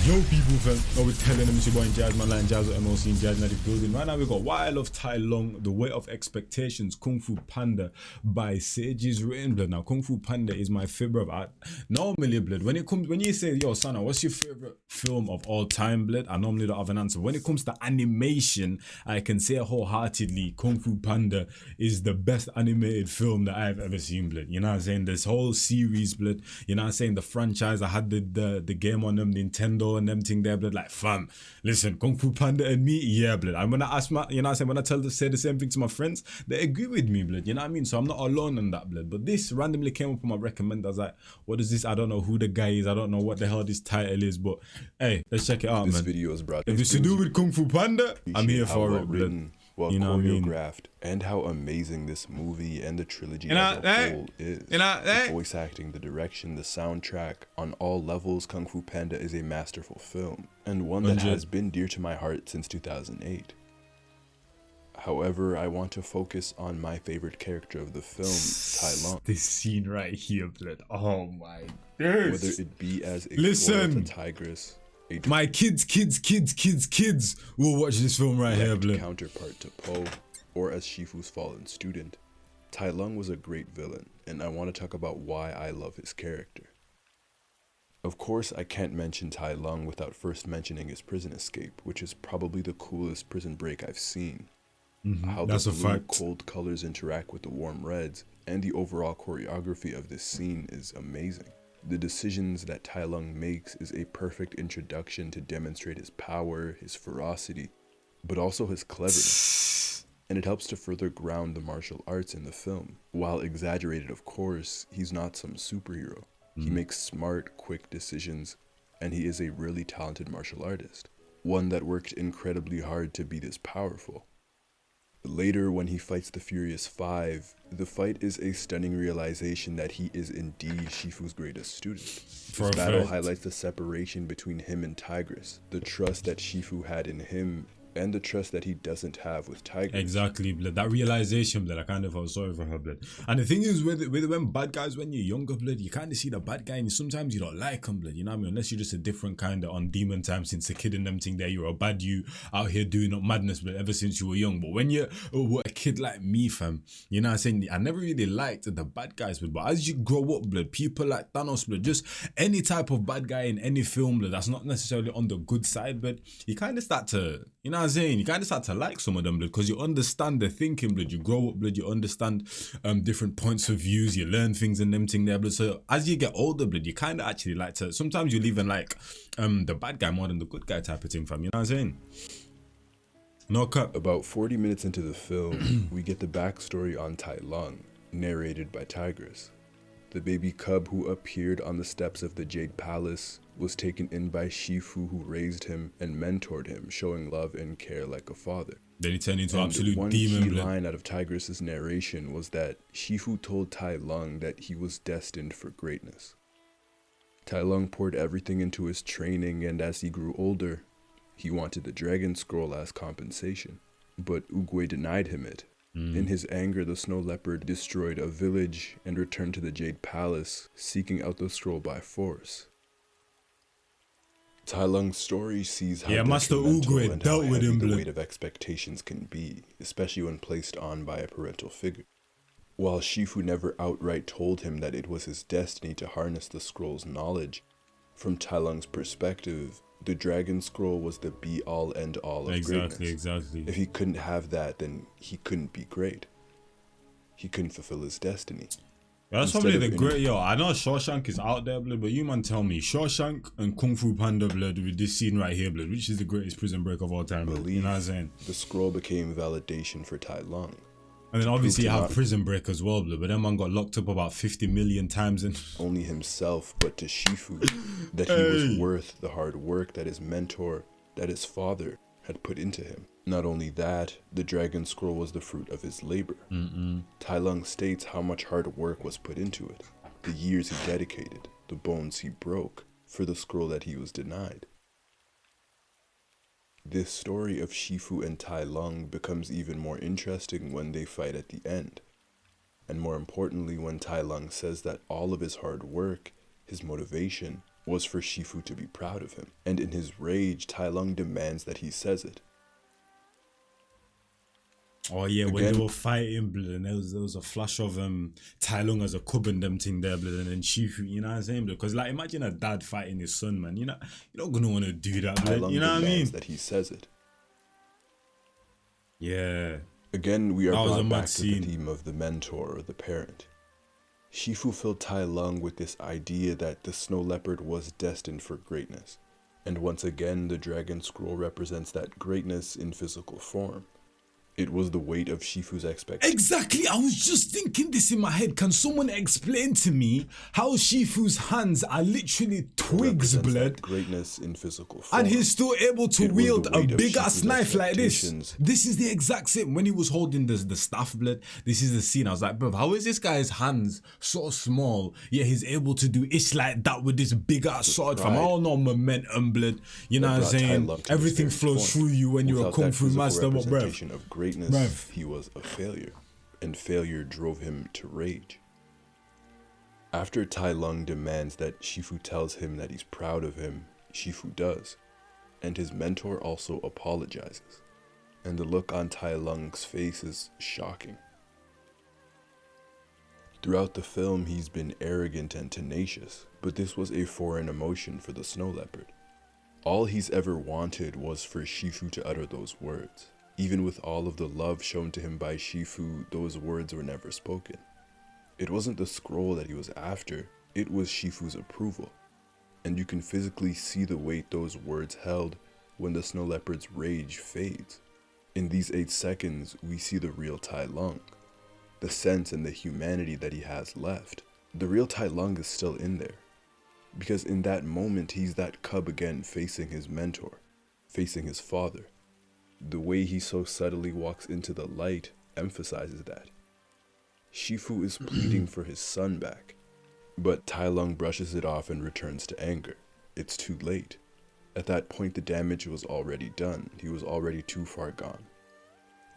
Yo people fam, we're telling them it's your boy Njies, man, like Njies or MLC Njies, now the building. Right now we got Why I Love Tai Lung, The Weight of Expectations, Kung Fu Panda by Sage's written blood. Now Kung Fu Panda is my favorite. Normally blood, when you say, yo Sana, what's your favorite film of all time blood, I normally don't have an answer. When it comes to animation, I can say wholeheartedly Kung Fu Panda is the best animated film that I've ever seen blood. You know what I'm saying? This whole series blood, you know what I'm saying? The franchise, I had the game on them, Nintendo and them thing there, blood. Like, fam, listen, Kung Fu Panda and me, yeah, blood. I'm gonna ask my, you know what I'm saying, when I say the same thing to my friends, they agree with me, blood. You know what I mean? So I'm not alone on that, blood. But this randomly came up on my recommend. I was like, what is this? I don't know who the guy is. I don't know what the hell this title is. But hey, let's check it out, this man. This video is brought. If it's to do with Kung Fu Panda, I'm here for it, blood. Well, you know choreographed, and how amazing this movie and the trilogy as a whole is. The voice acting, the direction, the soundtrack, on all levels, Kung Fu Panda is a masterful film, and one that has been dear to my heart since 2008. However, I want to focus on my favorite character of the film, Tai Lung. This scene right here, blood. Oh my God. Whether it be as a spoiled tigress, my kids will watch this film right here, blood. Counterpart to Po, or as Shifu's fallen student, Tai Lung was a great villain, and I want to talk about why I love his character. Of course, I can't mention Tai Lung without first mentioning his prison escape, which is probably the coolest prison break I've seen. How That's the a blue, fact. cold colors interact with the warm reds, and the overall choreography of this scene is amazing. The decisions that Tai Lung makes is a perfect introduction to demonstrate his power, his ferocity, but also his cleverness. And it helps to further ground the martial arts in the film. While exaggerated, of course, he's not some superhero. He makes smart, quick decisions, and he is a really talented martial artist. One that worked incredibly hard to be this powerful. Later, when he fights the Furious Five, the fight is a stunning realization that he is indeed Shifu's greatest student. This battle highlights the separation between him and Tigress, the trust that Shifu had in him, and the trust that he doesn't have with Tigress. Exactly, blood. That realization, blood. I kind of felt sorry for her, blood. And the thing is, with when bad guys, when you're younger, blood, you kind of see the bad guy, and sometimes you don't like him, blood. You know what I mean? Unless you're just a different kind of on demon time since the kid and them thing there, you're a bad you out here doing up madness, blood, ever since you were young. But when you're a kid like me, fam, you know what I'm saying? I never really liked the bad guys, blood. But as you grow up, blood, people like Thanos, blood, just any type of bad guy in any film, blood, that's not necessarily on the good side, but you kind of start to, you know what I'm saying? You kind of start to like some of them, blood, because you understand the thinking, blood. You grow up, blood. You understand different points of views. You learn things and them thing there, blood. So as you get older, blood, you kind of actually like to. Sometimes you'll even like the bad guy more than the good guy type of thing, fam. You know what I'm saying? No cut. About 40 minutes into the film, we get the backstory on Tai Lung, narrated by Tigress. The baby cub who appeared on the steps of the Jade Palace was taken in by Shifu, who raised him and mentored him, showing love and care like a father. Then he turned into an absolute one demon. Key line out of Tigress's narration was that Shifu told Tai Lung that he was destined for greatness. Tai Lung poured everything into his training, and as he grew older, he wanted the Dragon Scroll as compensation, but Oogway denied him it. In his anger, the Snow Leopard destroyed a village and returned to the Jade Palace, seeking out the scroll by force. Tai Lung's story sees how Master Oogway dealt with him, the weight of expectations can be, especially when placed on by a parental figure. While Shifu never outright told him that it was his destiny to harness the scroll's knowledge, from Tai Lung's perspective, the Dragon Scroll was the be-all, end-all of greatness. Exactly. If he couldn't have that, then he couldn't be great. He couldn't fulfill his destiny. That's probably the great, yo, I know Shawshank is out there, blood, but you man tell me, Shawshank and Kung Fu Panda, blood, with this scene right here, blood, which is the greatest prison break of all time, blood, you know what I'm saying? The scroll became validation for Tai Lung. And then obviously you have Prison Break as well, blood, but that man got locked up about 50 million times. And only himself, but to Shifu, that he was worth the hard work that his mentor, that his father, had put into him. Not only that, the Dragon Scroll was the fruit of his labor. Tai Lung states how much hard work was put into it, the years he dedicated, the bones he broke, for the scroll that he was denied. This story of Shifu and Tai Lung becomes even more interesting when they fight at the end. And more importantly, when Tai Lung says that all of his hard work, his motivation, was for Shifu to be proud of him, and in his rage, Tai Lung demands that he says it. Oh yeah, when they were fighting, blood, and there was a flash of Tai Lung as a cub and them thing there, blood, and then Shifu, you know what I'm saying? Because like, imagine a dad fighting his son, man. You're not gonna want to do that, blood. You know what I mean? That he says it. Yeah. Again, we are brought back to the theme of the mentor or the parent. Shifu filled Tai Lung with this idea that the snow leopard was destined for greatness. And once again, the dragon scroll represents that greatness in physical form. It was the weight of Shifu's expectations. Exactly, I was just thinking this in my head. Can someone explain to me how Shifu's hands are literally twigs, blood? Greatness in physical form. And he's still able to wield a big ass knife like this. This is the exact same. When he was holding the staff, blood, this is the scene. I was like, bro, how is this guy's hands so small, yet he's able to do ish like that with this big ass sword, fam? I don't know momentum, blood. You know what I'm saying? Everything flows through you when you're a kung fu master, but bro. Greatness, he was a failure, and failure drove him to rage. After Tai Lung demands that Shifu tells him that he's proud of him, Shifu does, and his mentor also apologizes, and the look on Tai Lung's face is shocking. Throughout the film, he's been arrogant and tenacious, but this was a foreign emotion for the snow leopard. All he's ever wanted was for Shifu to utter those words. Even with all of the love shown to him by Shifu, those words were never spoken. It wasn't the scroll that he was after, it was Shifu's approval. And you can physically see the weight those words held when the snow leopard's rage fades. In these 8 seconds, we see the real Tai Lung, the sense and the humanity that he has left. The real Tai Lung is still in there, because in that moment, he's that cub again facing his mentor, facing his father. The way he so subtly walks into the light emphasizes that. Shifu is pleading for his son back, but Tai Lung brushes it off and returns to anger. It's too late. At that point, the damage was already done. He was already too far gone.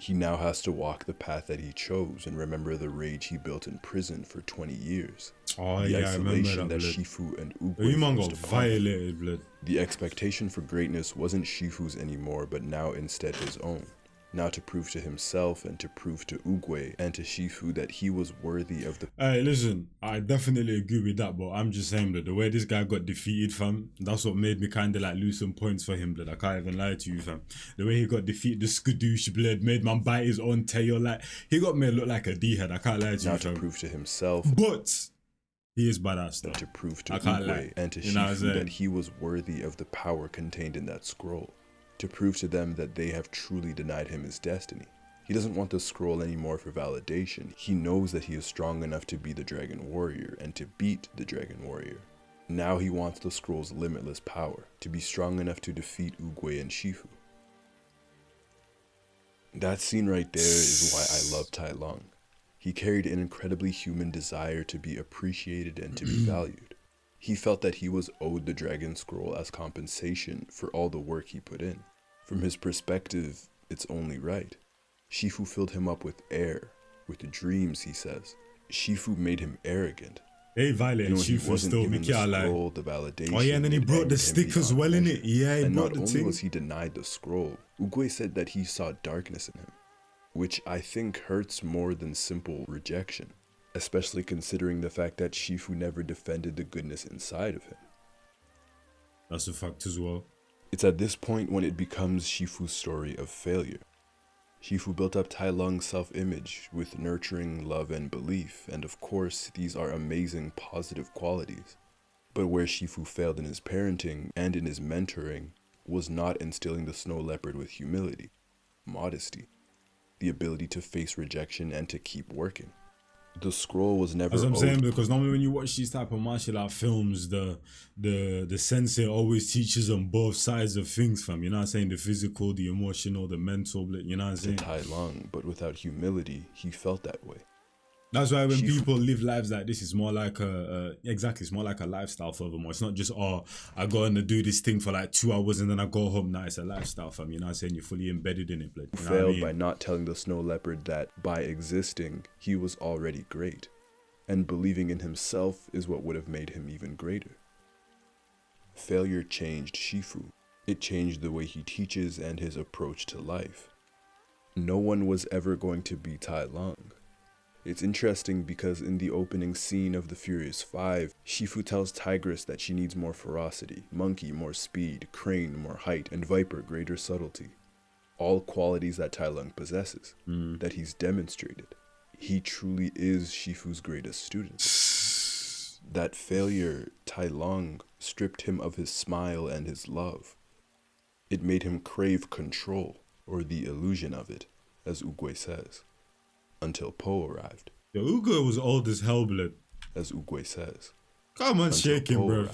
He now has to walk the path that he chose and remember the rage he built in prison for 20 years. Oh the yeah, isolation I remember that blood. Shifu and Oogway got violated, blood. The expectation for greatness wasn't Shifu's anymore, but now instead his own. Now to prove to himself and to prove to Oogway and to Shifu that he was worthy of the... Hey, listen, I definitely agree with that, but I'm just saying that the way this guy got defeated, fam, that's what made me kind of like lose some points for him, blood. I can't even lie to you, fam. The way he got defeated, the skadoosh, blood, made man bite his own tail, like, he got made look like a D-head, I can't lie to you, fam. To prove to himself... But... he is badass, though. To prove to Oogway and to Shifu that he was worthy of the power contained in that scroll. To prove to them that they have truly denied him his destiny. He doesn't want the scroll anymore for validation. He knows that he is strong enough to be the Dragon Warrior and to beat the Dragon Warrior. Now he wants the scroll's limitless power, to be strong enough to defeat Oogway and Shifu. That scene right there is why I love Tai Lung. He carried an incredibly human desire to be appreciated and to be valued. He felt that he was owed the Dragon Scroll as compensation for all the work he put in. From his perspective, it's only right. Shifu filled him up with air, with dreams, he says. Shifu made him arrogant. They violated Shifu still, we can't lie. The validation. Oh yeah, and then he brought the stick as well, innit? Yeah, he brought the thing. And not only thing. was he denied the scroll, Oogway said that he saw darkness in him, which I think hurts more than simple rejection. Especially considering the fact that Shifu never defended the goodness inside of him. That's a fact as well. It's at this point when it becomes Shifu's story of failure. Shifu built up Tai Lung's self-image with nurturing, love, and belief, and of course, these are amazing positive qualities. But where Shifu failed in his parenting and in his mentoring was not instilling the snow leopard with humility, modesty, the ability to face rejection and to keep working. The scroll was never. As I'm saying, because normally when you watch these type of martial art films, the sensei always teaches on both sides of things, fam. You know what I'm saying? The physical, the emotional, the mental. You know what I'm saying? Tai Lung, but without humility, he felt that way. That's why when people live lives like this, it's more like it's more like a lifestyle for them. It's not just, oh, I go and do this thing for like 2 hours and then I go home. Nah, it's a lifestyle, fam. You know what I'm saying? You're fully embedded in it. Like, you know failed by not telling the snow leopard that by existing, he was already great. And believing in himself is what would have made him even greater. Failure changed Shifu. It changed the way he teaches and his approach to life. No one was ever going to be Tai Lung. It's interesting because in the opening scene of The Furious 5, Shifu tells Tigress that she needs more ferocity, Monkey more speed, Crane more height, and Viper greater subtlety. All qualities that Tai Lung possesses, that he's demonstrated. He truly is Shifu's greatest student. That failure, Tai Lung, stripped him of his smile and his love. It made him crave control, or the illusion of it, as Oogway says. Until Po arrived. The Oogway was old as hell, blood. As Oogway says. Come on, shake him, bro.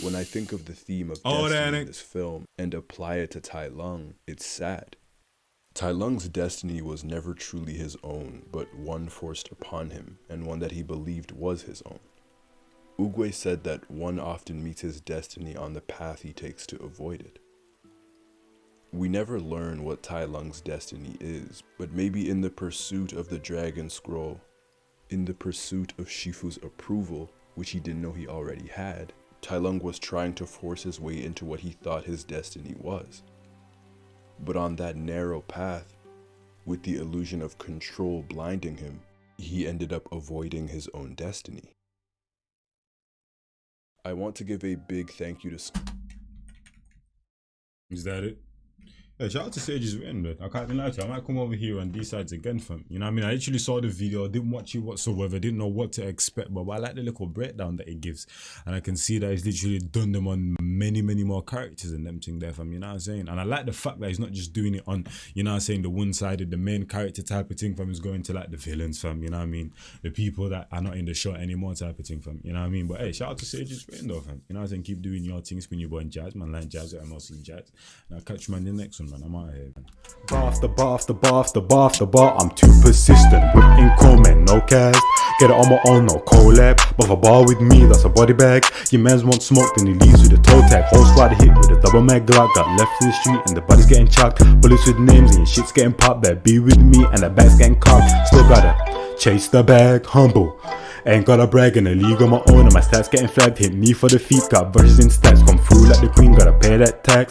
When I think of the theme of destiny in this film and apply it to Tai Lung, it's sad. Tai Lung's destiny was never truly his own, but one forced upon him, and one that he believed was his own. Oogway said that one often meets his destiny on the path he takes to avoid it. We never learn what Tai Lung's destiny is, but maybe in the pursuit of the Dragon Scroll, in the pursuit of Shifu's approval, which he didn't know he already had, Tai Lung was trying to force his way into what he thought his destiny was. But on that narrow path, with the illusion of control blinding him, he ended up avoiding his own destiny. I want to give a big thank you to... Is that it? Yeah, shout out to Sage's written, man. I can't lie to you. I might come over here on these sides again, fam. You know what I mean? I literally saw the video, didn't watch it whatsoever, didn't know what to expect, but I like the little breakdown that it gives. And I can see that he's literally done them on many more characters and them thing there, fam. You know what I'm saying? And I like the fact that he's not just doing it on, you know what I'm saying, the one-sided, the main character type of thing, fam. He's going to like the villains, fam. You know what I mean? The people that are not in the show anymore type of thing, fam. You know what I mean? But hey, shout out to Sage's written though, fam. You know what I'm saying? Keep doing your things, spin your boy Njies, man. Like Njies at MLC Njies. And I'll catch you man in the next one, man. I'm out of here, man. Bar after bar after bar after bar after bar, I'm too persistent. Whipping chrome man, no cast. Get it on my own, no collab. But a bar with me, that's a body bag. Your mans want smoke, then he leaves with a toe tag. Whole squad hit with a double mag Glock. Got left in the street and the body's getting chucked. Bullets with names and your shit's getting popped. Better be with me and the bag's getting cocked. Still gotta chase the bag, humble. Ain't gotta brag in the league on my own and my stats getting flagged. Hit me for the feet, got verses in stats. Come through like the queen, gotta pay that tax.